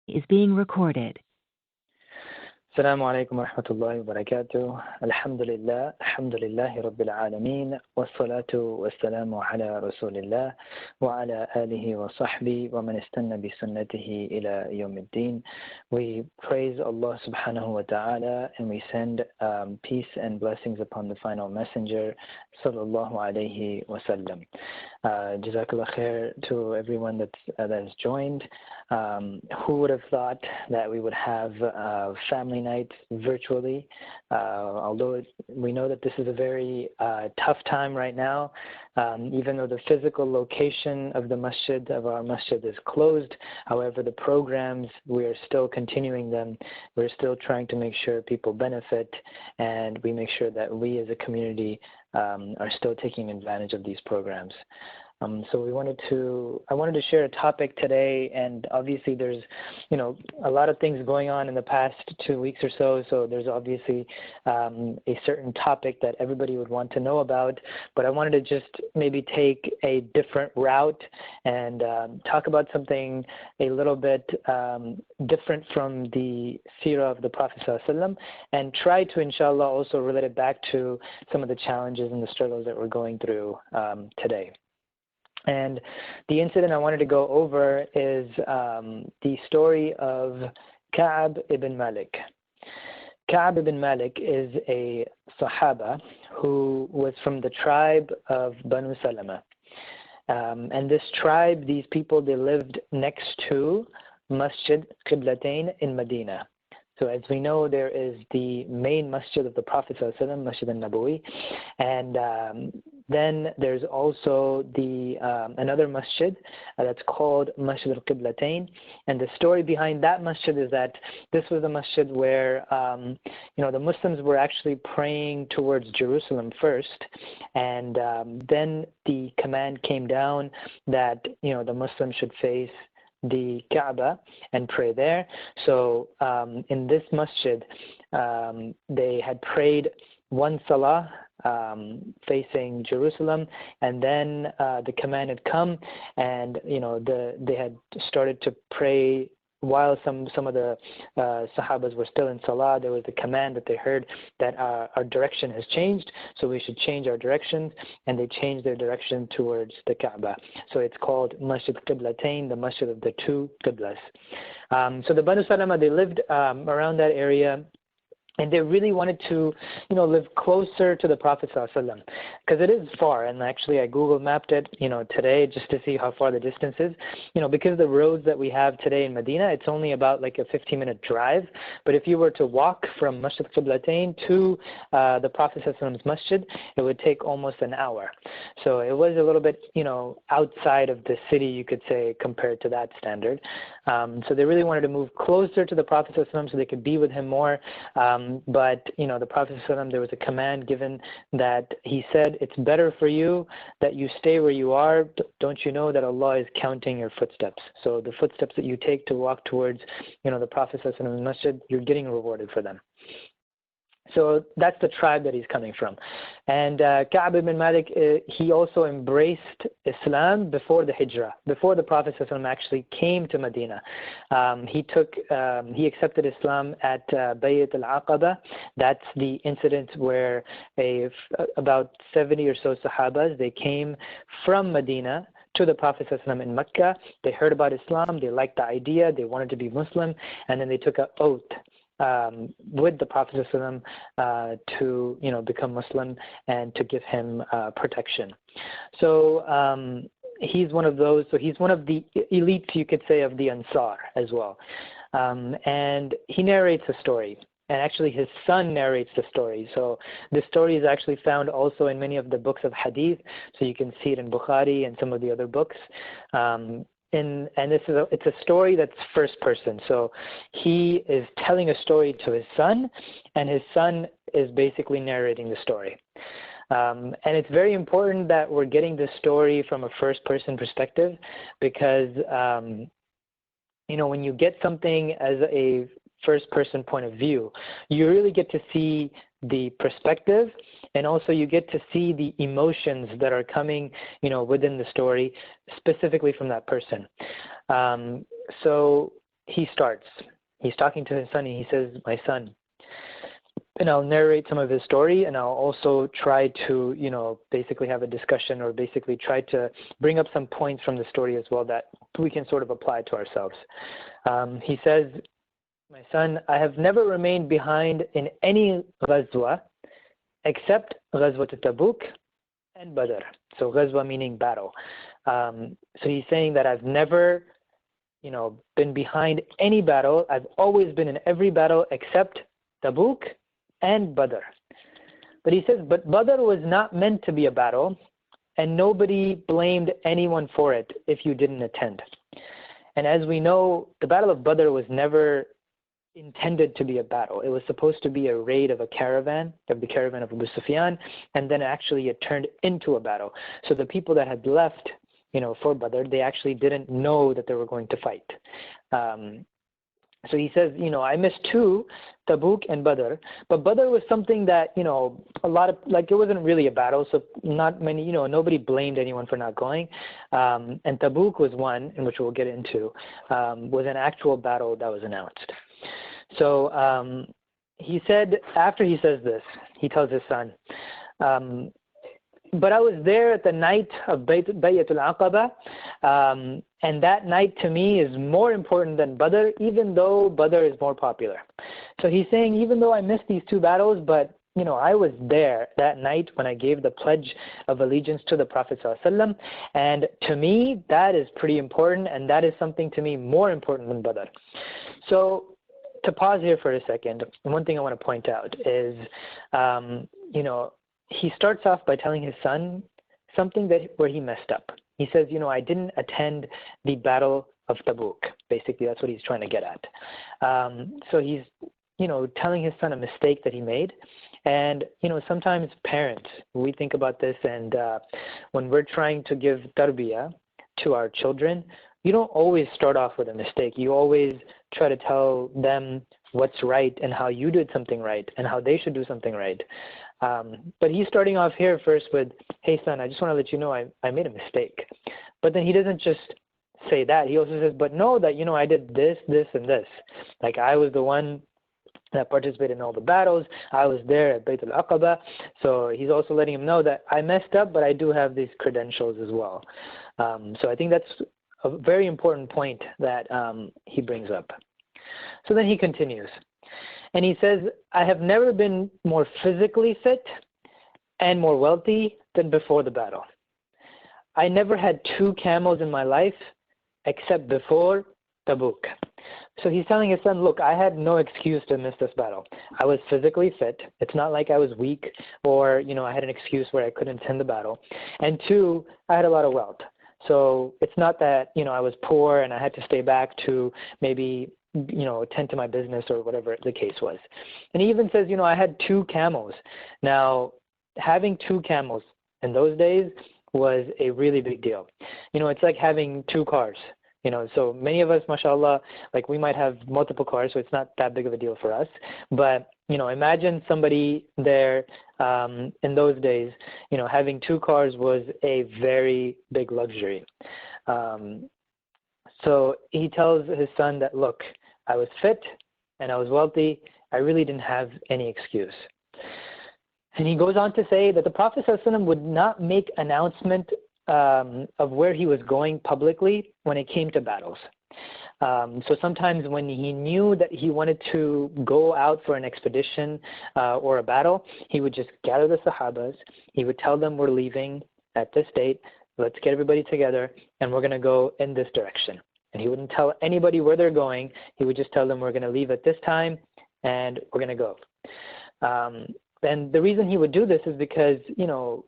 is being recorded. السلام عليكم ورحمة الله وبركاته. الحمد لله رب العالمين والصلاة والسلام على رسول الله وعلى آله وصحبه ومن استنى بسنته إلى يوم الدين. We praise Allah subhanahu wa ta'ala and we send peace and blessings upon the final messenger sallallahu alayhi wa sallam. Jazakallah khair to everyone that has joined. Who would have thought that we would have family night virtually, although we know that this is a very tough time right now, even though the physical location of our masjid is closed. However, the programs, we are still continuing them. We're still trying to make sure people benefit, and we make sure that we as a community are still taking advantage of these programs. So I wanted to share a topic today, and obviously there's, a lot of things going on in the past 2 weeks or so. So there's obviously a certain topic that everybody would want to know about, but I wanted to just maybe take a different route and talk about something a little bit different from the seerah of the Prophet ﷺ, and try to, inshallah, also relate it back to some of the challenges and the struggles that we're going through today. And the incident I wanted to go over is the story of Ka'b ibn Malik. Ka'b ibn Malik is a Sahaba who was from the tribe of Banu Salama. And this tribe, these people, they lived next to Masjid Qiblatain in Medina. So as we know, there is the main masjid of the Prophet ﷺ, Masjid al-Nabawi, and then there's also the another masjid that's called Masjid al-Qiblatain. And the story behind that masjid is that this was a masjid where the Muslims were actually praying towards Jerusalem first, and then the command came down that the Muslims should face the Kaaba and pray there. So in this masjid, they had prayed one salah facing Jerusalem, and then the command had come, and they had started to pray while some of the Sahabas were still in salah. There was a command that they heard that our direction has changed, so we should change our direction, and they changed their direction towards the Kaaba. So it's called Masjid Qiblatain, the Masjid of the two Qiblas. So the Banu Salama, they lived around that area, and they really wanted to, live closer to the Prophet ﷺ, because it is far. And actually, I Google mapped it, today just to see how far the distance is. Because the roads that we have today in Medina, it's only about like a 15-minute drive. But if you were to walk from Masjid Qiblatain to the Prophet ﷺ's masjid, it would take almost an hour. So it was a little bit, outside of the city, you could say, compared to that standard. So they really wanted to move closer to the Prophet ﷺ so they could be with him more. But the Prophet ﷺ, there was a command given that he said, it's better for you that you stay where you are. Don't you know that Allah is counting your footsteps? So the footsteps that you take to walk towards the Prophet ﷺ's masjid, you're getting rewarded for them. So that's the tribe that he's coming from. And Ka'b ibn Malik, he also embraced Islam before the Hijrah, before the Prophet ﷺ actually came to Medina. He accepted Islam at Bayt al-Aqaba. That's the incident where about 70 or so Sahabas, they came from Medina to the Prophet ﷺ in Mecca. They heard about Islam, they liked the idea, they wanted to be Muslim, and then they took an oath with the Prophet ﷺ to become Muslim and to give him protection. So he's one of those. So he's one of the elites, you could say, of the Ansar as well. And he narrates a story. And actually his son narrates the story. So this story is actually found also in many of the books of Hadith. So you can see it in Bukhari and some of the other books. And it's a story that's first person. So he is telling a story to his son, and his son is basically narrating the story. And it's very important that we're getting this story from a first person perspective, because when you get something as a first person point of view, you really get to see the perspective, and also you get to see the emotions that are coming, within the story, specifically from that person. So he starts. He's talking to his son and he says, my son, and I'll narrate some of his story, and I'll also try to, basically have a discussion, or basically try to bring up some points from the story as well that we can sort of apply to ourselves. He says, my son, I have never remained behind in any ghazwa except Ghazwat Tabuk and Badr. So ghazwa meaning battle. So he's saying that I've never, been behind any battle. I've always been in every battle except Tabuk and Badr. But he says, but Badr was not meant to be a battle, and nobody blamed anyone for it if you didn't attend. And as we know, the Battle of Badr was never intended to be a battle. It was supposed to be a raid of the caravan of Abu Sufyan, and then actually it turned into a battle. So the people that had left, for Badr, they actually didn't know that they were going to fight. So he says, I missed two, Tabuk and Badr, but Badr was something that, a lot of, it wasn't really a battle, so not many, nobody blamed anyone for not going. And Tabuk was one, in which we'll get into, was an actual battle that was announced. So he said, after he says this, he tells his son, but I was there at the night of Bay'atul Aqaba, and that night to me is more important than Badr, even though Badr is more popular. So he's saying, even though I missed these two battles, but I was there that night when I gave the pledge of allegiance to the Prophet ﷺ, and to me, that is pretty important, and that is something to me more important than Badr. So to pause here for a second, one thing I want to point out is, he starts off by telling his son something where he messed up. He says, I didn't attend the Battle of Tabuk. Basically, that's what he's trying to get at. So he's, telling his son a mistake that he made. And, sometimes parents, we think about this, and when we're trying to give tarbiyah to our children, you don't always start off with a mistake. You always try to tell them what's right and how you did something right and how they should do something right. But he's starting off here first with, hey, son, I just want to let you know I made a mistake. But then he doesn't just say that. He also says, but know that, I did this, this, and this. Like, I was the one that participated in all the battles. I was there at Bayt al-Aqaba. So he's also letting him know that I messed up, but I do have these credentials as well. So I think that's a very important point that he brings up. So then he continues. And he says, I have never been more physically fit and more wealthy than before the battle. I never had two camels in my life except before Tabuk. So he's telling his son, look, I had no excuse to miss this battle. I was physically fit. It's not like I was weak or, I had an excuse where I couldn't attend the battle. And two, I had a lot of wealth. So it's not that, I was poor and I had to stay back to maybe attend to my business or whatever the case was. And he even says, I had two camels. Now, having two camels in those days was a really big deal. It's like having two cars. So many of us, mashallah, like we might have multiple cars, so it's not that big of a deal for us. But, imagine somebody there in those days, having two cars was a very big luxury. So he tells his son that, look, I was fit and I was wealthy. I really didn't have any excuse. And he goes on to say that the Prophet ﷺ would not make announcement of where he was going publicly when it came to battles. So sometimes when he knew that he wanted to go out for an expedition or a battle, he would just gather the Sahabas. He would tell them, we're leaving at this date. Let's get everybody together and we're going to go in this direction. And he wouldn't tell anybody where they're going. He would just tell them, we're going to leave at this time and we're going to go. And the reason he would do this is because,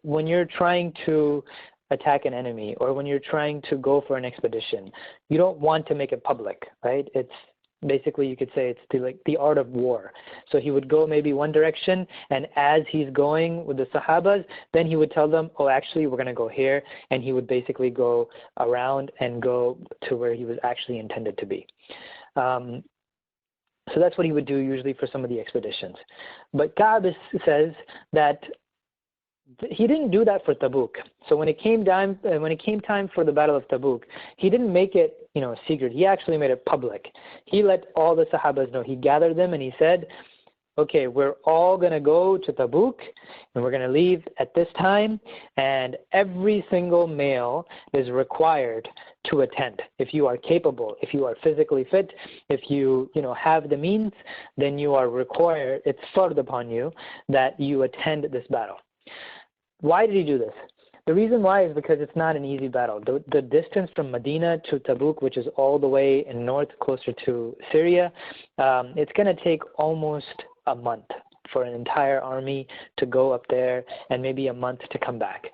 when you're trying to attack an enemy or when you're trying to go for an expedition, you don't want to make it public, right? It's basically, you could say it's the art of war. So he would go maybe one direction, and as he's going with the Sahabas, then he would tell them, oh, actually, we're going to go here. And he would basically go around and go to where he was actually intended to be. So that's what he would do usually for some of the expeditions. But Ka'b says that he didn't do that for Tabuk. So when it came time for the Battle of Tabuk, he didn't make it, secret. He actually made it public. He let all the Sahabas know. He gathered them and he said, okay, we're all going to go to Tabuk and we're going to leave at this time, and every single male is required to attend. If you are capable, if you are physically fit, if you, have the means, then you are required, it's fard upon you that you attend this battle. Why did he do this? The reason why is because it's not an easy battle. The distance from Medina to Tabuk, which is all the way in north, closer to Syria, it's going to take almost a month for an entire army to go up there and maybe a month to come back.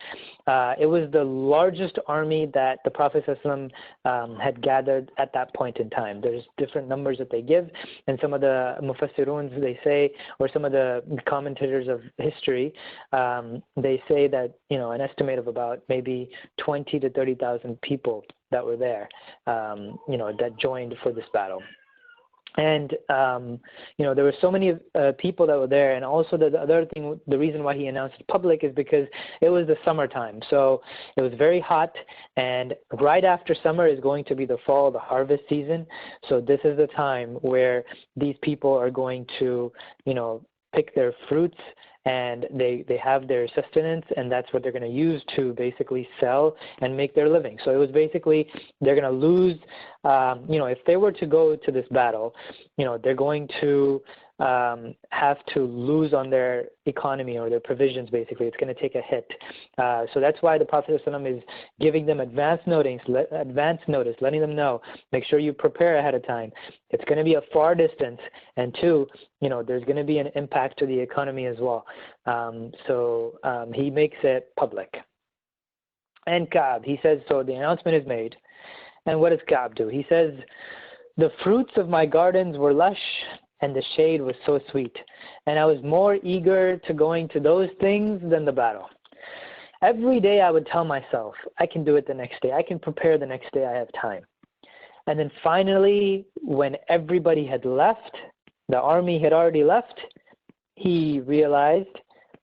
It was the largest army that the Prophet ﷺ had gathered at that point in time. There's different numbers that they give, and some of the mufassiruns, they say, or some of the commentators of history, they say that, an estimate of about maybe 20 to 30,000 people that were there, that joined for this battle. And, there were so many people that were there. And also the other thing, the reason why he announced it public is because it was the summertime. So it was very hot, and right after summer is going to be the fall, the harvest season. So this is the time where these people are going to, pick their fruits, and they have their sustenance, and that's what they're going to use to basically sell and make their living. So it was basically, they're going to lose, if they were to go to this battle, they're going to have to lose on their economy or their provisions, basically. It's going to take a hit. So that's why the Prophet ﷺ is giving them advance notice, letting them know, make sure you prepare ahead of time. It's going to be a far distance, and two, there's going to be an impact to the economy as well. So he makes it public. And Ka'b, he says, so the announcement is made. And what does Ka'b do? He says, the fruits of my gardens were lush, and the shade was so sweet, and I was more eager to going to those things than the battle. Every day I would tell myself, I can do it the next day. I can prepare the next day. I have time. And then finally, when everybody had left, the army had already left, he realized,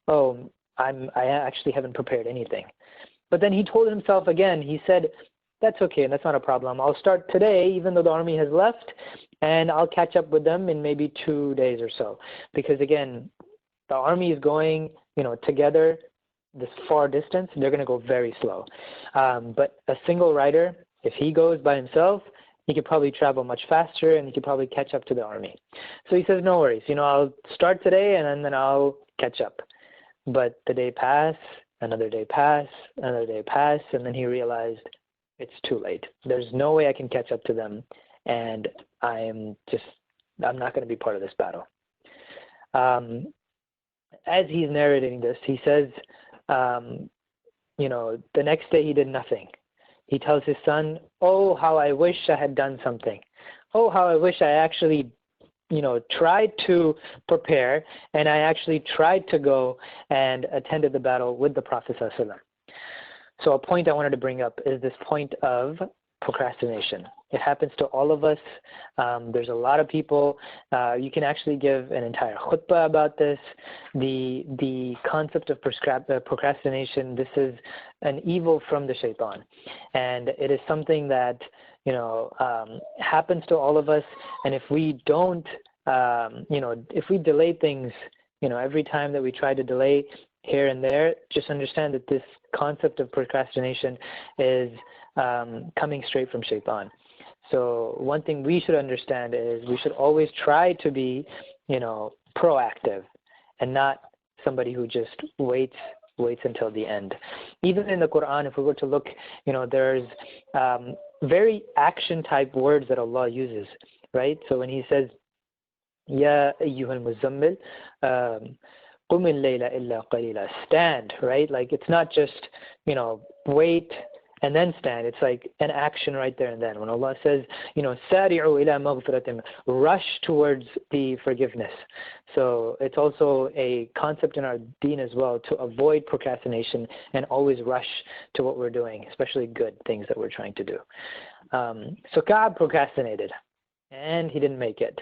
I actually haven't prepared anything. But then he told himself again, he said, that's okay, that's not a problem. I'll start today, even though the army has left, and I'll catch up with them in maybe 2 days or so. Because again, the army is going, together this far distance, they're going to go very slow. But a single rider, if he goes by himself, he could probably travel much faster, and he could probably catch up to the army. So he says, no worries, I'll start today, and then I'll catch up. But the day passed, another day passed, another day passed, and then he realized it's too late. There's no way I can catch up to them, and I'm not going to be part of this battle. As he's narrating this, he says, the next day he did nothing. He tells his son, oh, how I wish I had done something. Oh, how I wish I actually, tried to prepare, and I actually tried to go and attended the battle with the Prophet ﷺ. So a point I wanted to bring up is this point of procrastination. It happens to all of us. There's a lot of people. You can actually give an entire khutbah about this. The concept of procrastination, this is an evil from the shaitan. And it is something that, happens to all of us. And if we don't, if we delay things, every time that we try to delay here and there, just understand that this concept of procrastination is coming straight from shaitan. So one thing we should understand is we should always try to be, proactive, and not somebody who just waits until the end. Even in the Quran, if we were to look, there's very action type words that Allah uses, right? So when he says, Ya ayyuhal muzammil, qum al-layla illa qalila, stand, right? Like it's not just, wait and then stand. It's like an action right there and then. When Allah says, sari'u ila maghfiratin, rush towards the forgiveness. So it's also a concept in our deen as well to avoid procrastination and always rush to what we're doing, especially good things that we're trying to do. So Ka'b procrastinated, and he didn't make it.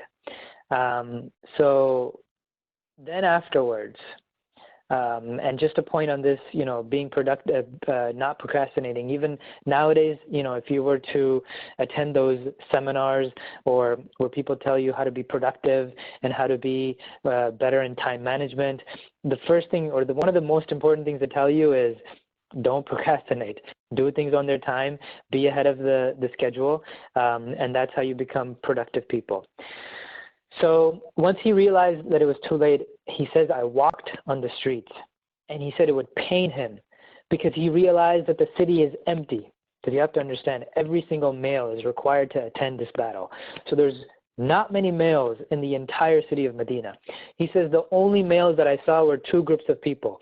So then afterwards, And just a point on this, being productive, not procrastinating. Even nowadays, if you were to attend those seminars or where people tell you how to be productive and how to be better in time management, the first thing or one of the most important things to tell you is don't procrastinate. Do things on their time. Be ahead of the schedule, and that's how you become productive people. So once he realized that it was too late, he says, I walked on the streets. And he said it would pain him because he realized that the city is empty. Because you have to understand, every single male is required to attend this battle. So there's not many males in the entire city of Medina. He says the only males that I saw were two groups of people.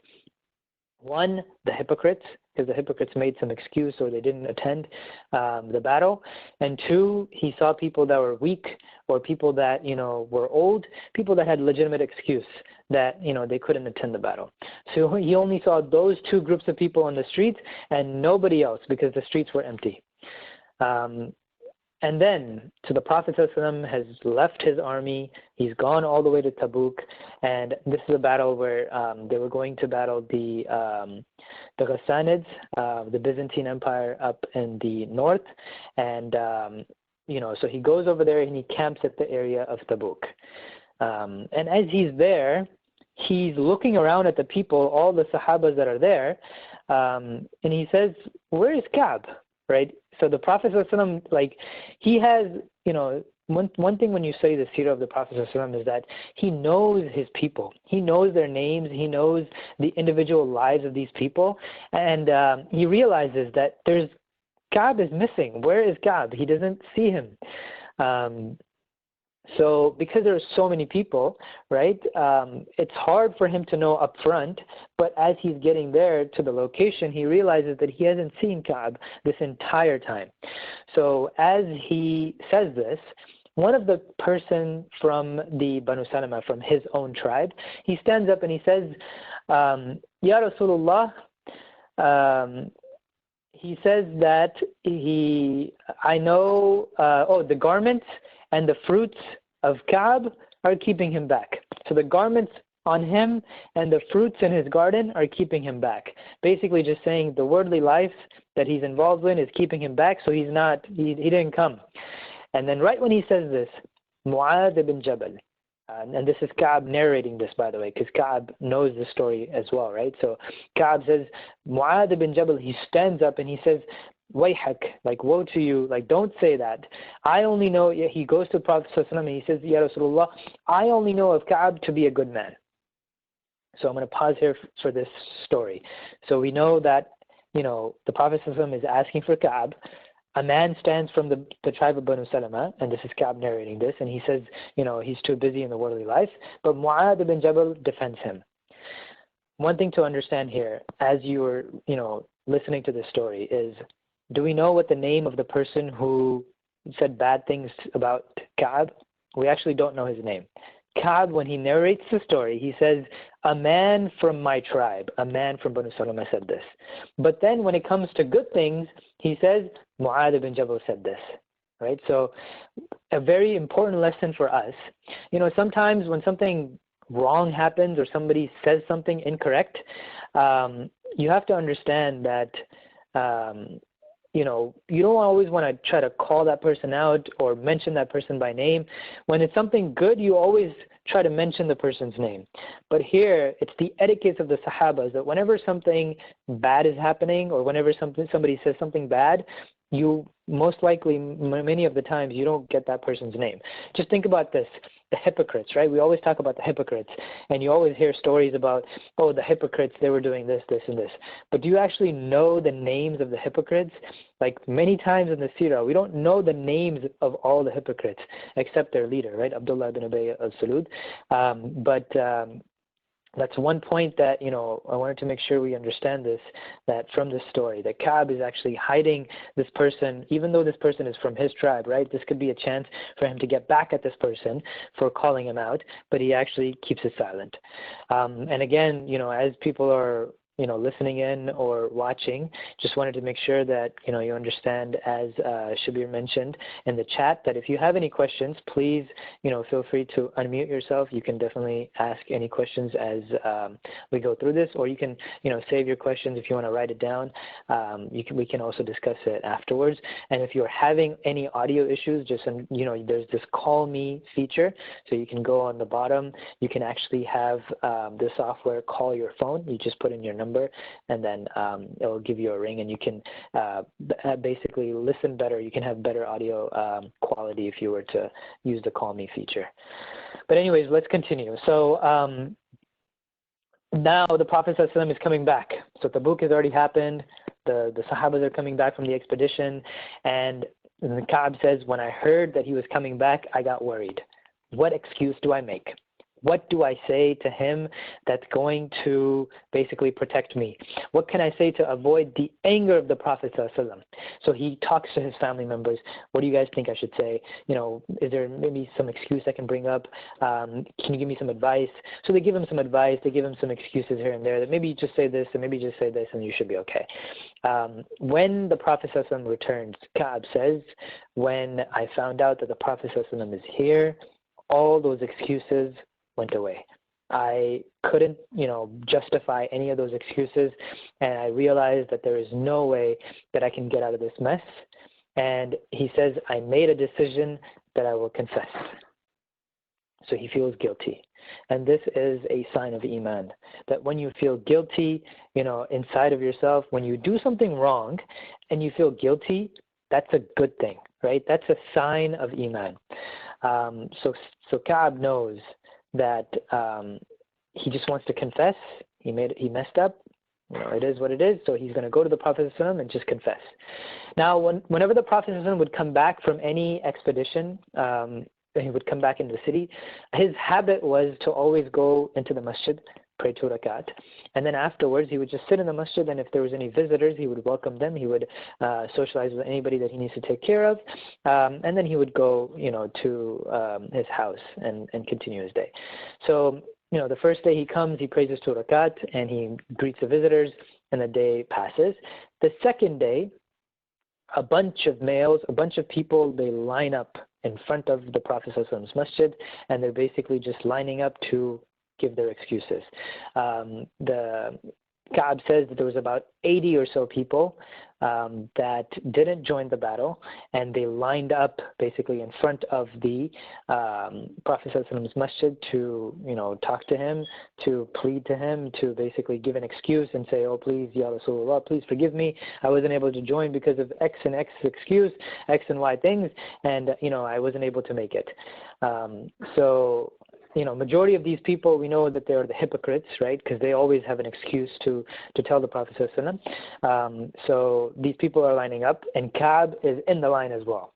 One, the hypocrites, because the hypocrites made some excuse or they didn't attend the battle. And two, he saw people that were weak or people that, were old, people that had legitimate excuse that, they couldn't attend the battle. So he only saw those two groups of people on the streets and nobody else because the streets were empty. And then, so the Prophet ﷺ has left his army. He's gone all the way to Tabuk, and this is a battle where they were going to battle the Ghassanids, the Byzantine Empire up in the north, and so he goes over there and he camps at the area of Tabuk. And as he's there, he's looking around at the people, all the Sahabas that are there, and he says, "Where is Ka'b?" Right? So the Prophet ﷺ, he has, one thing when you study the seerah of the Prophet ﷺ is that he knows his people. He knows their names. He knows the individual lives of these people. And he realizes that Ka'b is missing. Where is Ka'b? He doesn't see him. So because there are so many people, right, it's hard for him to know up front, but as he's getting there to the location, he realizes that he hasn't seen Ka'b this entire time. So as he says this, one of the person from the Banu Salama, from his own tribe, he stands up and he says, Ya Rasulullah, he says that I know, the garments and the fruits of Ka'b are keeping him back. So the garments on him and the fruits in his garden are keeping him back. Basically just saying the worldly life that he's involved in is keeping him back, so he didn't come. And then right when he says this, Mu'adh ibn Jabal, and this is Ka'b narrating this, by the way, because Ka'b knows the story as well, right? So Ka'b says, Mu'adh ibn Jabal, he stands up and he says, Wayhak, woe to you, don't say that. I only know, he goes to the Prophet ﷺ and he says, Ya Rasulullah, I only know of Ka'b to be a good man. So I'm going to pause here for this story. So we know that, the Prophet ﷺ is asking for Ka'b. A man stands from the tribe of Banu Salama, and this is Ka'b narrating this, and he says, he's too busy in the worldly life, but Mu'adh ibn Jabal defends him. One thing to understand here, as you were, listening to this story is, do we know what the name of the person who said bad things about Ka'b? We actually don't know his name. Ka'b, when he narrates the story, he says, a man from my tribe, a man from Banu Salama said this. But then when it comes to good things, he says, Mu'adh ibn Jabal said this. Right? So a very important lesson for us. Sometimes when something wrong happens or somebody says something incorrect, you have to understand that you don't always want to try to call that person out or mention that person by name. When it's something good, you always try to mention the person's name. But here, it's the etiquette of the Sahabas that whenever something bad is happening or whenever somebody says something bad, you most likely, many of the times, you don't get that person's name. Just think about this, the hypocrites, right? We always talk about the hypocrites, and you always hear stories about, the hypocrites, they were doing this, this, and this. But do you actually know the names of the hypocrites? Many times in the seerah, we don't know the names of all the hypocrites except their leader, right? Abdullah ibn Ubay al-Salud. That's one point that, I wanted to make sure we understand this, that from this story, that Ka'b is actually hiding this person, even though this person is from his tribe, right? This could be a chance for him to get back at this person for calling him out, but he actually keeps it silent. And again, as people are listening in or watching. Just wanted to make sure that, you understand, as Shabir mentioned in the chat, that if you have any questions, please, feel free to unmute yourself. You can definitely ask any questions as we go through this, or you can, save your questions if you want to write it down. We can also discuss it afterwards. And if you're having any audio issues, just, there's this call me feature. So you can go on the bottom. You can actually have the software call your phone. You just put in your number, and then it will give you a ring, and you can basically listen better. You can have better audio quality if you were to use the call me feature. But anyways, let's continue. So now the Prophet ﷺ is coming back. So Tabuk has already happened. The Sahabas are coming back from the expedition, and Ka'b says, when I heard that he was coming back, I got worried. What excuse do I make? What do I say to him that's going to basically protect me? What can I say to avoid the anger of the Prophet ﷺ? So he talks to his family members. What do you guys think I should say? Is there maybe some excuse I can bring up? Can you give me some advice? So they give him some advice. They give him some excuses here and there, that maybe just say this and maybe just say this and you should be okay. When the Prophet ﷺ returns, Ka'b says, when I found out that the Prophet ﷺ is here, all those excuses went away. I couldn't, justify any of those excuses, and I realized that there is no way that I can get out of this mess. And he says, I made a decision that I will confess. So he feels guilty. And this is a sign of Iman, that when you feel guilty, inside of yourself, when you do something wrong and you feel guilty, that's a good thing, right? That's a sign of Iman. So Ka'b knows that he just wants to confess. He messed up. It is what it is. So he's going to go to the Prophet ﷺ and just confess. Now, whenever the Prophet ﷺ would come back from any expedition, he would come back into the city, his habit was to always go into the masjid, pray 2 rakat, and then afterwards he would just sit in the masjid, and if there was any visitors, he would welcome them. He would socialize with anybody that he needs to take care of, and then he would go, to his house and continue his day. So, the first day he comes, he prays his 2 rakat, and he greets the visitors, and the day passes. The second day, a bunch of males, a bunch of people, they line up in front of the Prophet ﷺ's masjid, and they're basically just lining up to give their excuses. The Ka'b says that there was about 80 or so people that didn't join the battle, and they lined up basically in front of the Prophet ﷺ's masjid to, talk to him, to plead to him, to basically give an excuse and say, oh, please, Ya Rasulullah, please forgive me. I wasn't able to join because of X and X excuse, X and Y things, and, I wasn't able to make it. So majority of these people, we know that they are the hypocrites, right? Because they always have an excuse to tell the Prophet ﷺ. So these people are lining up, and Ka'b is in the line as well.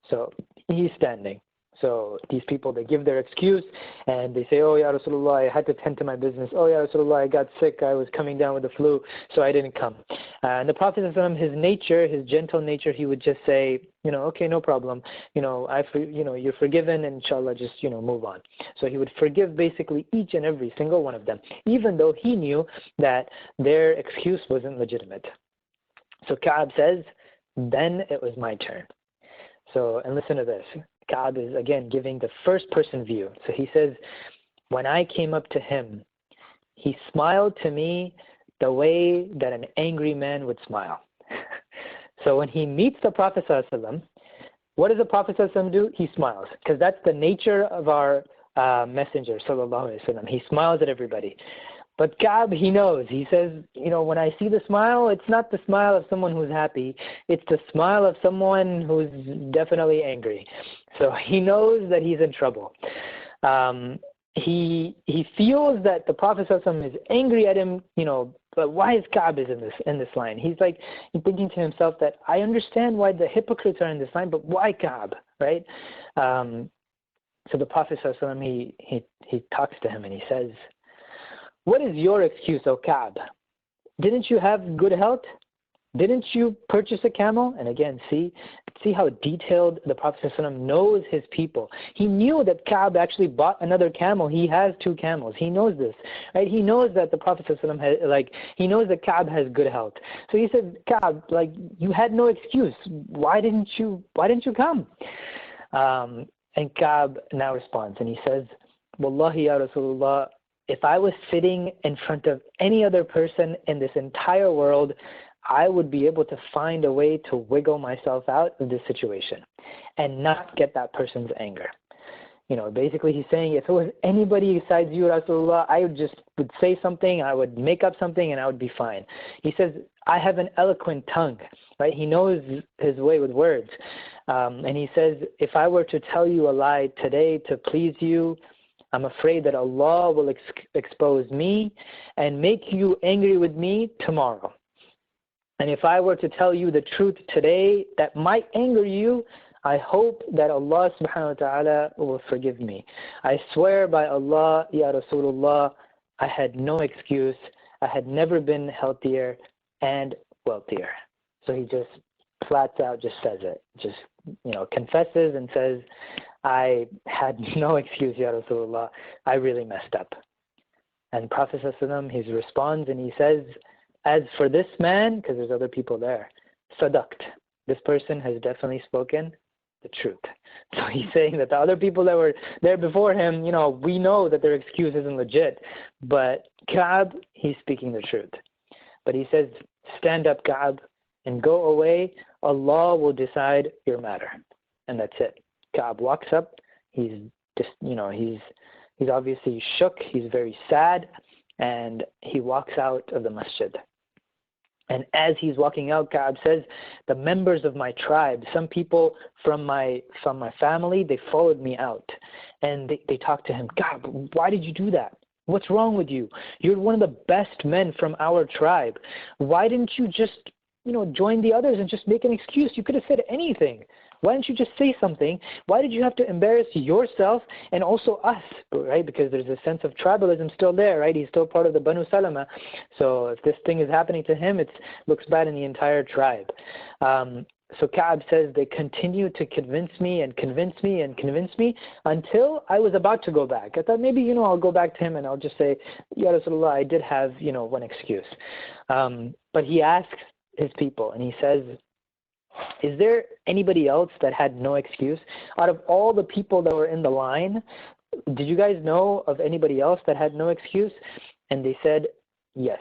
So he's standing. So these people, they give their excuse, and they say, oh, Ya Rasulullah, I had to tend to my business. Oh, Ya Rasulullah, I got sick. I was coming down with the flu, so I didn't come. And the Prophet ﷺ, his nature, his gentle nature, he would just say, okay, no problem. You're forgiven, and inshallah, just, move on. So he would forgive basically each and every single one of them, even though he knew that their excuse wasn't legitimate. So Ka'b says, then it was my turn. So, and listen to this. Ka'b is, again, giving the first-person view. So he says, when I came up to him, he smiled to me the way that an angry man would smile. So when he meets the Prophet ﷺ, what does the Prophet ﷺ do? He smiles, because that's the nature of our messenger, sallallahu alaihi wasallam. He smiles at everybody. But Ka'b, he knows. He says, when I see the smile, it's not the smile of someone who's happy. It's the smile of someone who's definitely angry. So he knows that he's in trouble. He feels that the Prophet ﷺ is angry at him, but why is Ka'b is in this line? He's thinking to himself that I understand why the hypocrites are in this line, but why Ka'b, right? So the Prophet ﷺ, he talks to him and he says, what is your excuse, O Ka'b? Didn't you have good health? Didn't you purchase a camel? And again, see how detailed the Prophet ﷺ knows his people. He knew that Ka'b actually bought another camel. He has 2 camels. He knows this, right? He knows that the Prophet ﷺ has, he knows that Ka'b has good health. So he said, Ka'b, you had no excuse. Why didn't you come? And Ka'b now responds, and he says, Wallahi ya Rasulullah, if I was sitting in front of any other person in this entire world, I would be able to find a way to wiggle myself out of this situation and not get that person's anger. Basically he's saying, if it was anybody besides you, Rasulullah, I would say something, I would make up something, and I would be fine. He says, I have an eloquent tongue, right? He knows his way with words. And he says, if I were to tell you a lie today to please you, I'm afraid that Allah will expose me and make you angry with me tomorrow. And if I were to tell you the truth today that might anger you, I hope that Allah subhanahu wa ta'ala will forgive me. I swear by Allah, Ya Rasulullah, I had no excuse. I had never been healthier and wealthier. So he just flats out just says it. Just, confesses and says, I had no excuse, Ya Rasulullah. I really messed up. And Prophet ﷺ, he responds and he says, as for this man, because there's other people there, sadaqt, this person has definitely spoken the truth. So he's saying that the other people that were there before him, we know that their excuse isn't legit, but Ka'b, he's speaking the truth. But he says, stand up, Ka'b, and go away. Allah will decide your matter. And that's it. Ka'b walks up. He's just, he's obviously shook. He's very sad. And he walks out of the masjid. And as he's walking out, Ka'b says, the members of my tribe, some people from my family, they followed me out. And they talked to him, Ka'b, why did you do that? What's wrong with you? You're one of the best men from our tribe. Why didn't you just, join the others and just make an excuse? You could have said anything. Why didn't you just say something? Why did you have to embarrass yourself and also us, right? Because there's a sense of tribalism still there, right? He's still part of the Banu Salama. So if this thing is happening to him, it looks bad in the entire tribe. So Ka'b says, they continued to convince me until I was about to go back. I thought maybe, I'll go back to him and I'll just say, Ya Rasulullah, I did have, one excuse. But he asks his people and he says, is there anybody else that had no excuse? Out of all the people that were in the line, did you guys know of anybody else that had no excuse? And they said, yes.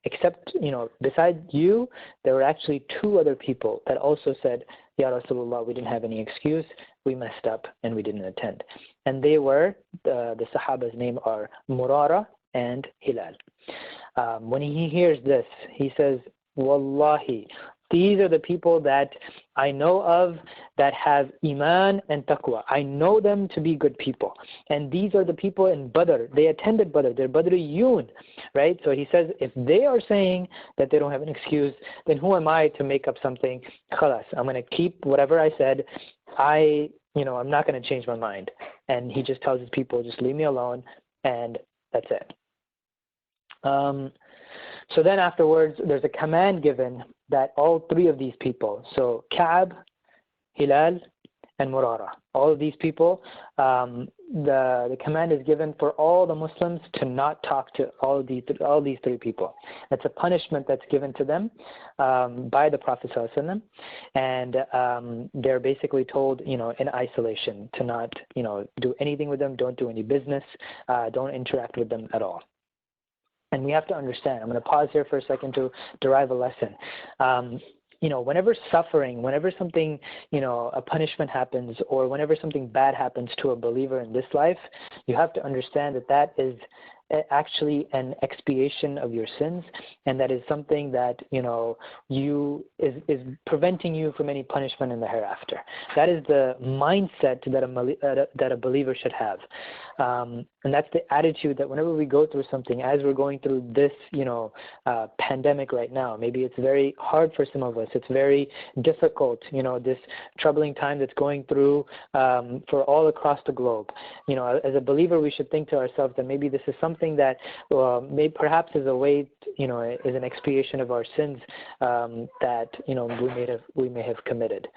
Except, besides you, there were actually 2 other people that also said, Ya Rasulullah, we didn't have any excuse, we messed up, and we didn't attend. And they were, the Sahaba's name are Murara and Hilal. When he hears this, he says, Wallahi, these are the people that I know of that have Iman and Taqwa. I know them to be good people. And these are the people in Badr. They attended Badr. They're Badriyun, right? So he says, if they are saying that they don't have an excuse, then who am I to make up something? Khalas, I'm going to keep whatever I said. I'm not going to change my mind. And he just tells his people, just leave me alone, and that's it. So then afterwards, there's a command given that all 3 of these people, so Ka'b, Hilal, and Murara, all of these people, the command is given for all the Muslims to not talk to all these 3 people. That's a punishment that's given to them by the Prophet ﷺ, and they're basically told, in isolation, to not, do anything with them, don't do any business, don't interact with them at all. And we have to understand, I'm going to pause here for a second to derive a lesson. Whenever suffering, whenever something, a punishment happens, or whenever something bad happens to a believer in this life, you have to understand that that is actually an expiation of your sins, and that is something that is preventing you from any punishment in the hereafter. That is the mindset that a believer should have, and that's the attitude that whenever we go through something, as we're going through this pandemic right now, maybe it's very hard for some of us, it's very difficult, this troubling time that's going through for all across the globe. As a believer, we should think to ourselves that maybe this is something something that may perhaps is a way, is an expiation of our sins that we may have committed.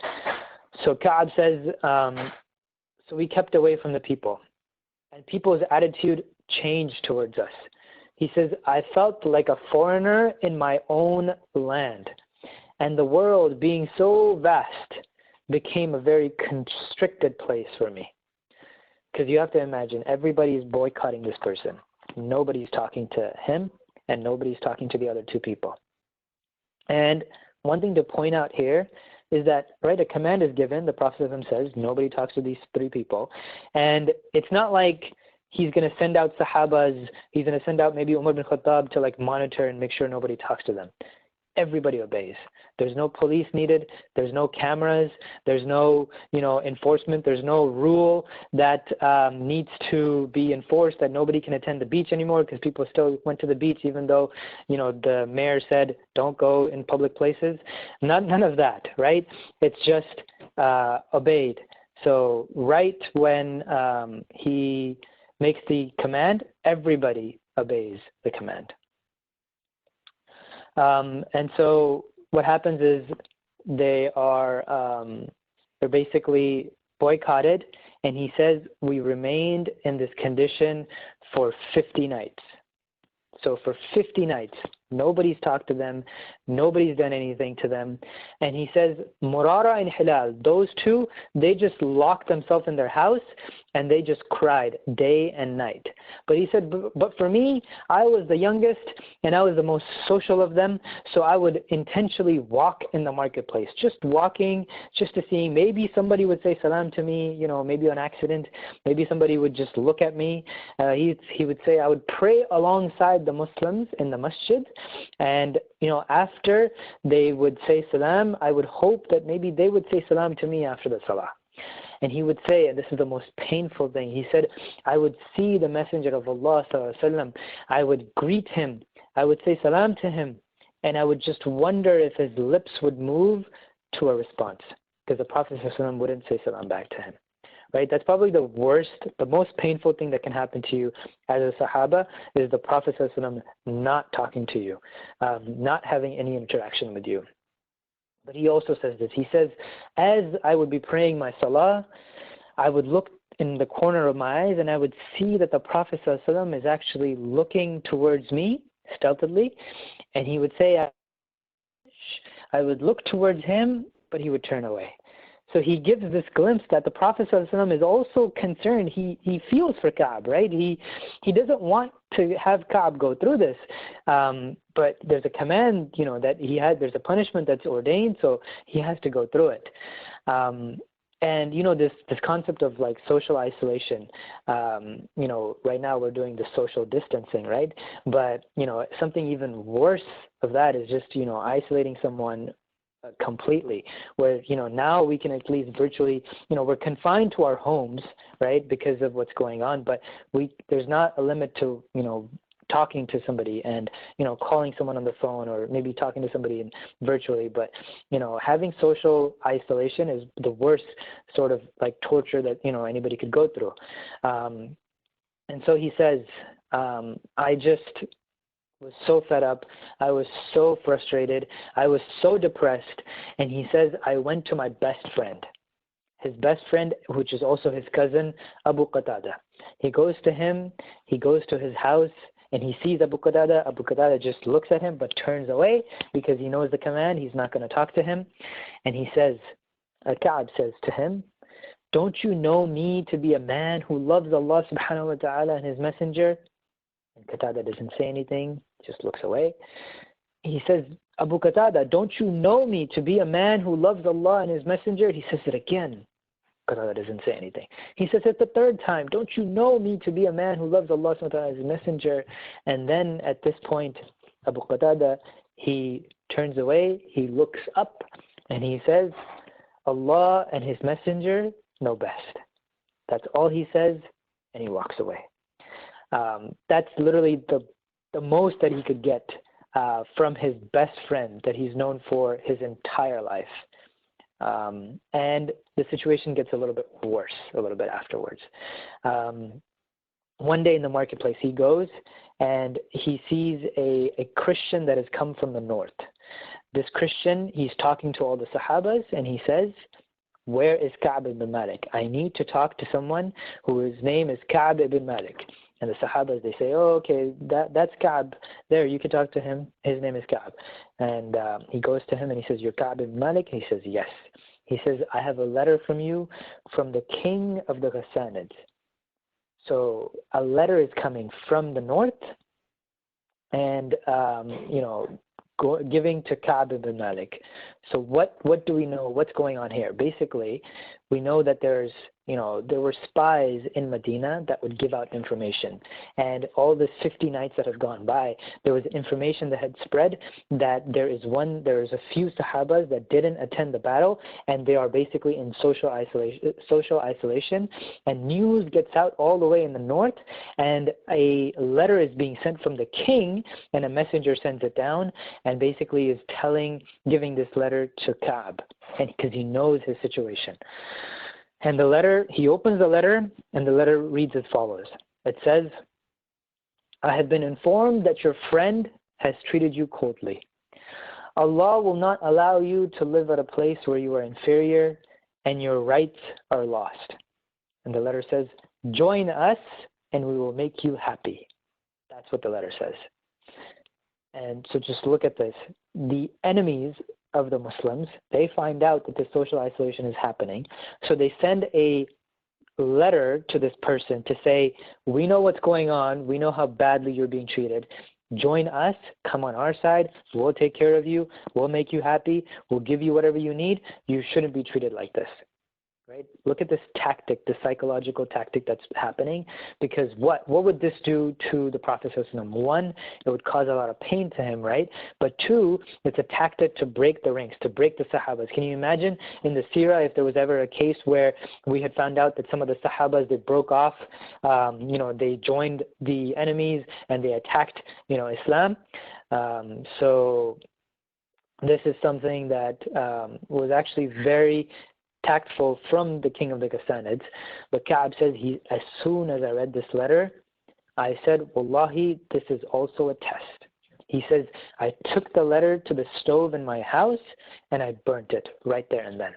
So Ka'ab says, so we kept away from the people, and people's attitude changed towards us. He says, I felt like a foreigner in my own land, and the world being so vast became a very constricted place for me. Because you have to imagine, everybody's boycotting this person. Nobody's talking to him, and nobody's talking to the other two people. And one thing to point out here is that, right, a command is given. The Prophet says, nobody talks to these three people. And it's not like he's going to send out Sahabas, he's going to send out maybe Umar bin Khattab to like monitor and make sure nobody talks to them. Everybody obeys. There's no police needed. There's no cameras. There's no, enforcement. There's no rule that needs to be enforced, that nobody can attend the beach anymore because people still went to the beach even though, the mayor said don't go in public places. None of that, right? It's just obeyed. So right when he makes the command, everybody obeys the command. And so what happens is they're basically boycotted, and he says we remained in this condition for 50 nights. So for 50 nights, nobody's talked to them, nobody's done anything to them. And he says, Murara and Hilal, those two, they just locked themselves in their house and they just cried day and night. But he said, but for me, I was the youngest and I was the most social of them, so I would intentionally walk in the marketplace, just walking, just to see, maybe somebody would say salam to me, maybe on accident, maybe somebody would just look at me. He would say, I would pray alongside the Muslims in the masjid, and after they would say salam, I would hope that maybe they would say salam to me after the salah. And he would say, and this is the most painful thing, he said, I would see the Messenger of Allah sallallahu alaihi wasallam, I would greet him, I would say salam to him, and I would just wonder if his lips would move to a response, because the Prophet sallallahu alaihi wasallam wouldn't say salam back to him. Right? That's probably the worst, the most painful thing that can happen to you as a Sahaba is the Prophet ﷺ not talking to you, not having any interaction with you. But he also says this. He says, as I would be praying my salah, I would look in the corner of my eyes and I would see that the Prophet ﷺ is actually looking towards me stealthily, and he would say, I would look towards him, but he would turn away. So he gives this glimpse that the Prophet ﷺ is also concerned. He feels for Ka'ab, right? He doesn't want to have Ka'ab go through this. But there's a command, that he had, there's a punishment that's ordained, so he has to go through it. And, this concept of like social isolation, right now we're doing the social distancing, right? But, something even worse of that is just, isolating someone completely, where now we can at least virtually, we're confined to our homes, right, because of what's going on, but there's not a limit to talking to somebody and calling someone on the phone, or maybe talking to somebody virtually. But having social isolation is the worst sort of like torture that anybody could go through. And so he says, I just was so fed up, I was so frustrated, I was so depressed, and he says, I went to my best friend, his best friend, which is also his cousin, Abu Qatada. He goes to him, he goes to his house, and he sees Abu Qatada. Abu Qatada just looks at him but turns away because he knows the command, he's not going to talk to him. And he says, Ka'ab says to him, don't you know me to be a man who loves Allah subhanahu wa ta'ala and his messenger? And Qatada doesn't say anything, just looks away. He says, Abu Qatada, don't you know me to be a man who loves Allah and his messenger? He says it again. Qatada doesn't say anything. He says it the third time, don't you know me to be a man who loves Allah and his messenger? And then at this point, Abu Qatada, he turns away, he looks up, and he says, Allah and his messenger know best. That's all he says, and he walks away. That's literally the most that he could get from his best friend that he's known for his entire life. And the situation gets a little bit worse a little bit afterwards. one day in the marketplace, he goes and he sees a Christian that has come from the north. This Christian, he's talking to all the Sahabas, and he says, where is Ka'b ibn Malik? I need to talk to someone whose name is Ka'b ibn Malik. And the Sahabas, they say, oh, okay, that's Ka'b. There, you can talk to him. His name is Ka'b. And he goes to him and he says, you're Ka'b ibn Malik? He says, yes. He says, I have a letter from you from the king of the Ghassanids. So a letter is coming from the north and, giving to Ka'b ibn Malik. So what do we know? What's going on here? Basically, we know that there were spies in Medina that would give out information. And all the 50 nights that have gone by, there was information that had spread that there is a few Sahabas that didn't attend the battle, and they are basically in social isolation. And news gets out all the way in the north, and a letter is being sent from the king, and a messenger sends it down, and basically is giving this letter to Ka'b, and because he knows his situation. And the letter, he opens the letter, and the letter reads as follows. It says, I have been informed that your friend has treated you coldly. Allah will not allow you to live at a place where you are inferior and your rights are lost. And the letter says, join us and we will make you happy. That's what the letter says. And so just look at this. The enemies of the Muslims, they find out that the social isolation is happening. So they send a letter to this person to say, we know what's going on. We know how badly you're being treated. Join us. Come on our side. We'll take care of you. We'll make you happy. We'll give you whatever you need. You shouldn't be treated like this. Right? Look at this tactic, the psychological tactic that's happening, because what would this do to the Prophet ﷺ? One, it would cause a lot of pain to him, right? But two, it's a tactic to break the ranks, to break the Sahabas. Can you imagine in the Seerah if there was ever a case where we had found out that some of the Sahabas, they broke off, they joined the enemies and they attacked, Islam. So this is something that was actually very tactful from the king of the Ghassanids. But Ka'b says, as soon as I read this letter, I said, Wallahi, this is also a test. He says, I took the letter to the stove in my house and I burnt it right there and then.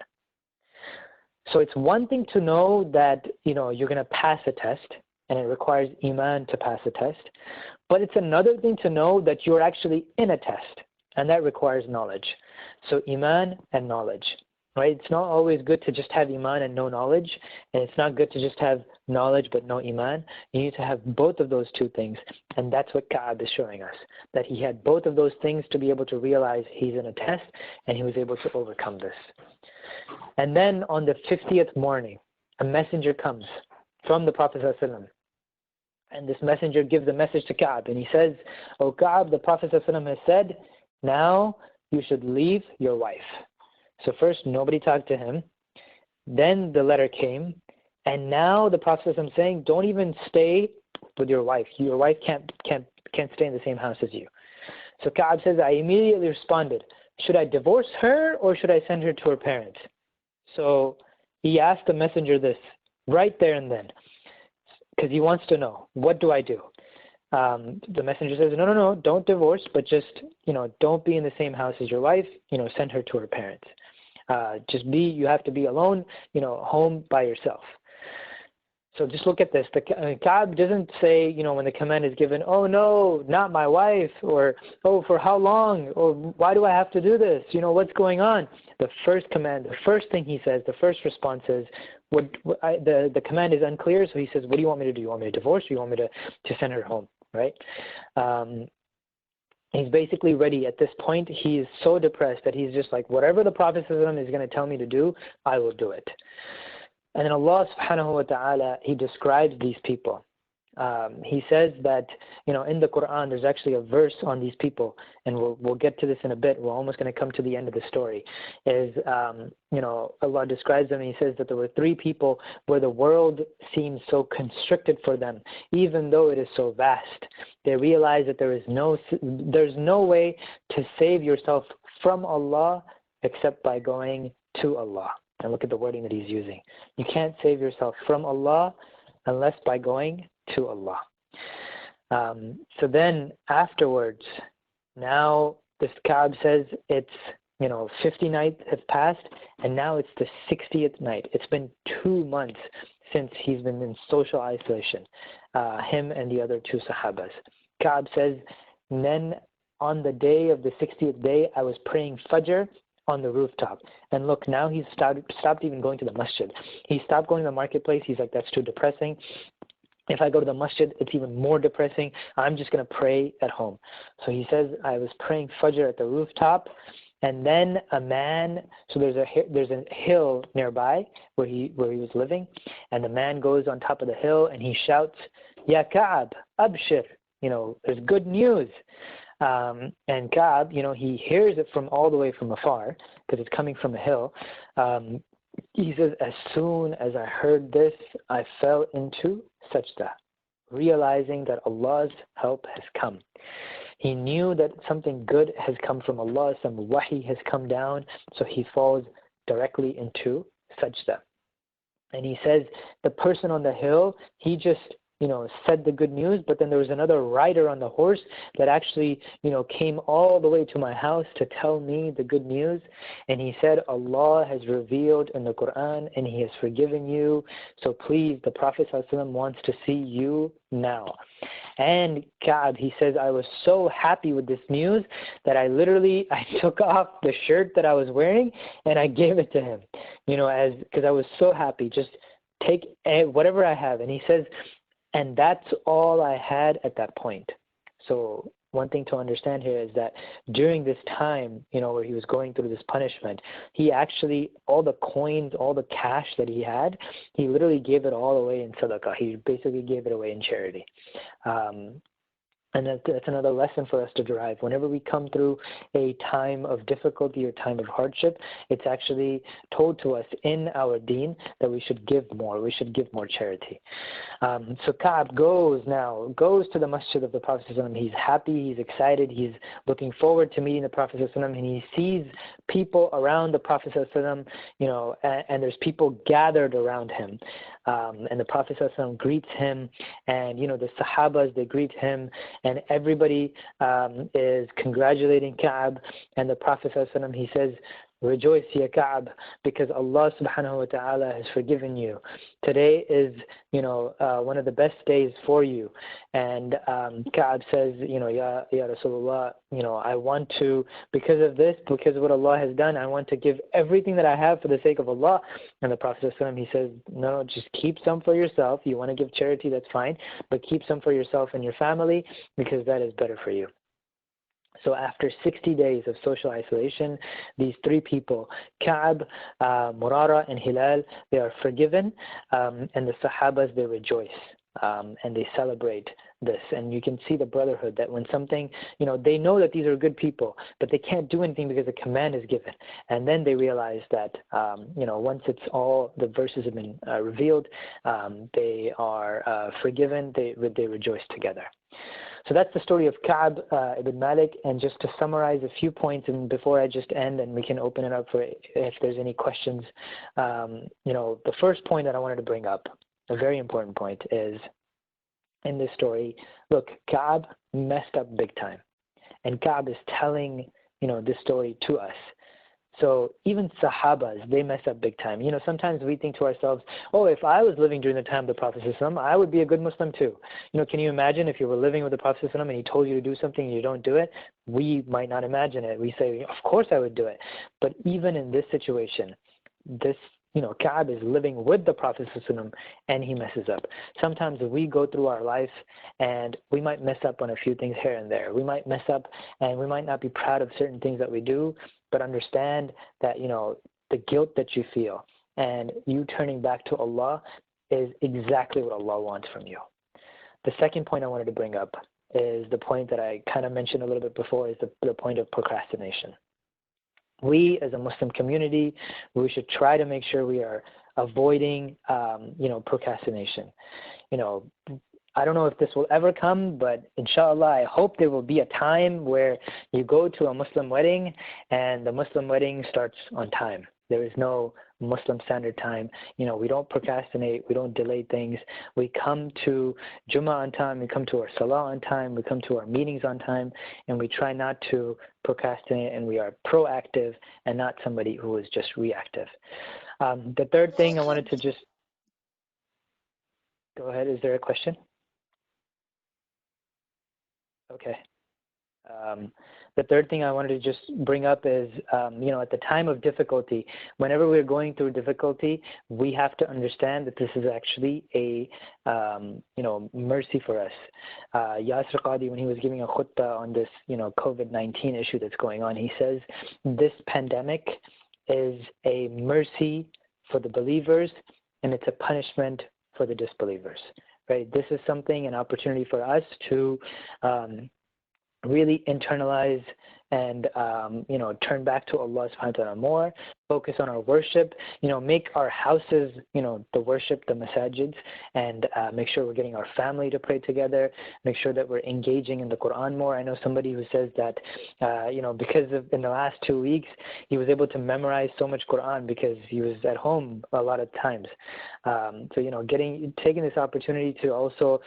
So it's one thing to know that, you're going to pass a test and it requires Iman to pass a test. But it's another thing to know that you're actually in a test, and that requires knowledge. So Iman and knowledge. Right? It's not always good to just have Iman and no knowledge, and it's not good to just have knowledge but no Iman. You need to have both of those two things, and that's what Ka'b is showing us, that he had both of those things to be able to realize he's in a test, and he was able to overcome this. And then on the 50th morning, a messenger comes from the Prophet ﷺ, and this messenger gives a message to Ka'b, and he says, "O Ka'b, the Prophet ﷺ has said, now you should leave your wife." So first, nobody talked to him. Then the letter came. And now the Prophet is saying, don't even stay with your wife. Your wife can't stay in the same house as you. So Ka'b says, I immediately responded, should I divorce her or should I send her to her parents? So he asked the messenger this right there and then, because he wants to know, what do I do? The messenger says, no, don't divorce, but just, don't be in the same house as your wife, send her to her parents. You have to be alone, home by yourself. So just look at this. The Ka'b doesn't say, when the command is given, oh no, not my wife, or oh, for how long, or why do I have to do this? What's going on? The first command, the first thing he says, the first response is, the command is unclear, so he says, what do you want me to do? You want me to divorce, or you want me to send her home, right? He's basically ready at this point. He is so depressed that he's just like, whatever the Prophet is going to tell me to do, I will do it. And then Allah subhanahu wa ta'ala, He describes these people. He says that, in the Quran, there's actually a verse on these people, and we'll get to this in a bit. We're almost going to come to the end of the story. Allah describes them, and He says that there were 3 people where the world seems so constricted for them, even though it is so vast. They realize that there's no way to save yourself from Allah except by going to Allah. And look at the wording that He's using. You can't save yourself from Allah unless by going to Allah. So then afterwards, now this Ka'b says it's, 50 nights have passed, and now it's the 60th night. It's been 2 months since he's been in social isolation, him and the other 2 Sahabas. Ka'b says, then on the day of the 60th day, I was praying Fajr on the rooftop. And look, now he's stopped even going to the masjid. He stopped going to the marketplace. He's like, that's too depressing. If I go to the masjid, it's even more depressing. I'm just going to pray at home. So he says, I was praying Fajr at the rooftop, and then a man, so there's a hill nearby where he was living, and the man goes on top of the hill and he shouts, Ya Ka'b, Abshir, there's good news. And Ka'b, he hears it from all the way from afar because it's coming from a hill. He says, as soon as I heard this, I fell into sajda, realizing that Allah's help has come. He knew that something good has come from Allah, some wahi has come down, so he falls directly into sajda. And he says, the person on the hill, he just said the good news, but then there was another rider on the horse that actually, came all the way to my house to tell me the good news. And he said, Allah has revealed in the Quran and He has forgiven you. So please, the Prophet ﷺ wants to see you now. And Ka'b, he says, I was so happy with this news that I took off the shirt that I was wearing and I gave it to him, because I was so happy. Just take whatever I have. And he says, and that's all I had at that point. So one thing to understand here is that during this time, where he was going through this punishment, he actually, all the coins, all the cash that he had, he literally gave it all away in sadaqah. He basically gave it away in charity. And that's another lesson for us to derive. Whenever we come through a time of difficulty or time of hardship, it's actually told to us in our deen that we should give more. We should give more charity. So Ka'b goes to the masjid of the Prophet ﷺ. He's happy, he's excited, he's looking forward to meeting the Prophet ﷺ, and he sees people around the Prophet ﷺ, and there's people gathered around him. And the Prophet ﷺ greets him, and the Sahabas, they greet him, and everybody is congratulating Ka'b. And the Prophet ﷺ, he says, rejoice, ya Ka'b, because Allah subhanahu wa ta'ala has forgiven you. Today is, one of the best days for you. And Ka'b says, Ya Rasulullah, I want to, because of this, because of what Allah has done, I want to give everything that I have for the sake of Allah. And the Prophet ﷺ, he says, no, just keep some for yourself. You want to give charity, that's fine, but keep some for yourself and your family, because that is better for you. So after 60 days of social isolation, these 3 people, Ka'b, Murara, and Hilal, they are forgiven, and the Sahabas, they rejoice, and they celebrate this. And you can see the brotherhood, that when something, they know that these are good people, but they can't do anything because the command is given. And then they realize that, once it's all, the verses have been revealed, they are forgiven, they rejoice together. So that's the story of Ka'b ibn Malik. And just to summarize a few points, and before I just end, and we can open it up for if there's any questions. The first point that I wanted to bring up, a very important point, is in this story, look, Ka'b messed up big time. And Ka'b is telling, this story to us. So even Sahabas, they mess up big time. Sometimes we think to ourselves, oh, if I was living during the time of the Prophet ﷺ, I would be a good Muslim too. Can you imagine if you were living with the Prophet ﷺ and he told you to do something and you don't do it? We might not imagine it. We say, of course I would do it. But even in this situation, Ka'b is living with the Prophet ﷺ and he messes up. Sometimes we go through our life and we might mess up on a few things here and there. We might mess up and we might not be proud of certain things that we do, but understand that, the guilt that you feel and you turning back to Allah is exactly what Allah wants from you. The second point I wanted to bring up is the point that I kind of mentioned a little bit before, is the point of procrastination. We as a Muslim community, we should try to make sure we are avoiding, procrastination. I don't know if this will ever come, but inshallah, I hope there will be a time where you go to a Muslim wedding and the Muslim wedding starts on time. There is no Muslim Standard Time. We don't procrastinate. We don't delay things. We come to Jummah on time. We come to our Salah on time. We come to our meetings on time. And we try not to procrastinate. And we are proactive and not somebody who is just reactive. The third thing I wanted to just... Go ahead. Is there a question? Okay. The third thing I wanted to just bring up is, at the time of difficulty, whenever we're going through difficulty, we have to understand that this is actually a, mercy for us. Yasir Qadi, when he was giving a khutbah on this, COVID-19 issue that's going on, he says, this pandemic is a mercy for the believers and it's a punishment for the disbelievers, right? This is an opportunity for us to really internalize and, turn back to Allah subhanahu wa ta'ala more, focus on our worship, make our houses, the worship, the masajids, and make sure we're getting our family to pray together, make sure that we're engaging in the Quran more. I know somebody who says that, because in the last 2 weeks, he was able to memorize so much Quran because he was at home a lot of times. Taking this opportunity to also,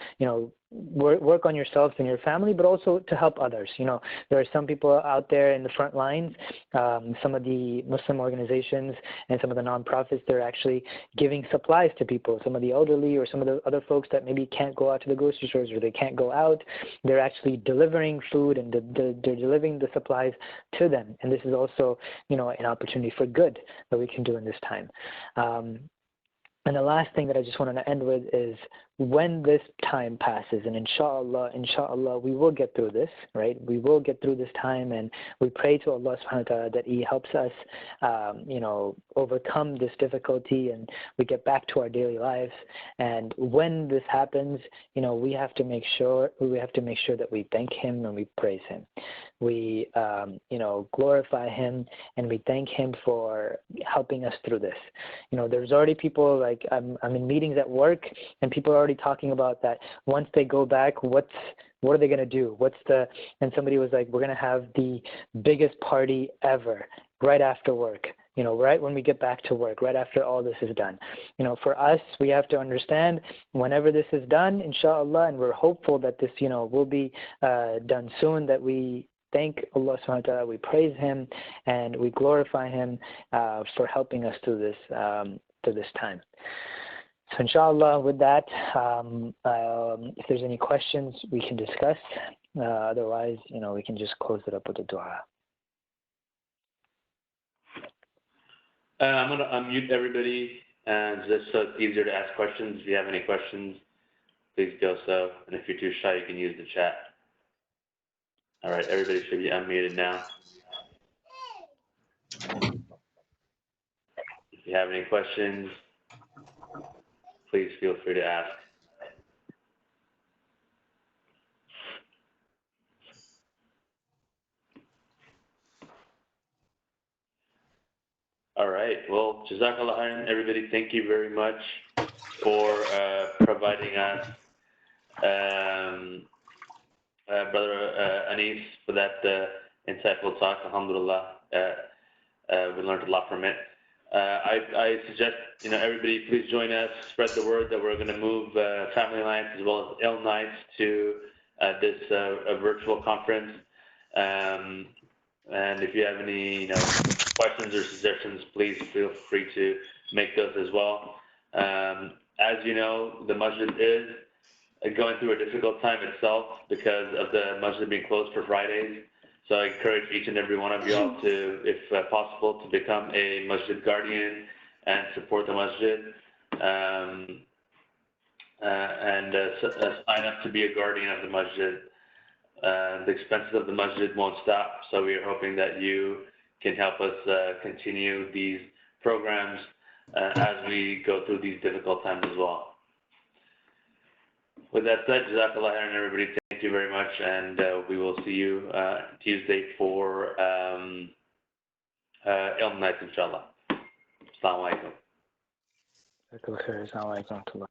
work on yourselves and your family, but also to help others. There are some people out there in the front lines, some of the Muslim organizations and some of the nonprofits, they're actually giving supplies to people. Some of the elderly or some of the other folks that maybe can't go out to the grocery stores or they can't go out, they're actually delivering food and they're delivering the supplies to them. And this is also, an opportunity for good that we can do in this time. And the last thing that I just wanted to end with is when this time passes, and inshallah, we will get through this, right? We will get through this time, and we pray to Allah subhanahu wa ta'ala that He helps us, overcome this difficulty and we get back to our daily lives. And when this happens, we have to make sure that we thank Him and we praise Him. We, glorify Him and we thank Him for helping us through this. There's already people I'm in meetings at work and people are already talking about that once they go back, what are they going to do? And somebody was like, we're going to have the biggest party ever right after work. Right when we get back to work, right after all this is done. For us, we have to understand whenever this is done, inshallah, and we're hopeful that this, will be done soon, that we thank Allah subhanahu wa ta'ala, we praise Him, and we glorify Him for helping us through this time. So inshallah, with that, if there's any questions, we can discuss. Otherwise, we can just close it up with a dua. I'm going to unmute everybody, and just so it's easier to ask questions. If you have any questions, please do so. And if you're too shy, you can use the chat. All right, everybody should be unmuted now. If you have any questions, please feel free to ask. All right. Well, Jazakallah khairan, everybody. Thank you very much for providing us, Brother Anis, for that insightful talk. Alhamdulillah, we learned a lot from it. I suggest, everybody please join us, spread the word that we're going to move family nights as well as ill nights to this virtual conference. And if you have any, questions or suggestions, please feel free to make those as well. As you know, the masjid is going through a difficult time itself because of the masjid being closed for Fridays. So I encourage each and every one of you all to, if possible, to become a masjid guardian and support the masjid. And sign up to be a guardian of the masjid. The expenses of the masjid won't stop, so we are hoping that you can help us continue these programs as we go through these difficult times as well. With that said, Jazakallah khairan, everybody. Thank you very much, and we will see you Tuesday for Ilm Night, inshallah. Assalamu alaikum. Assalamu alaikum.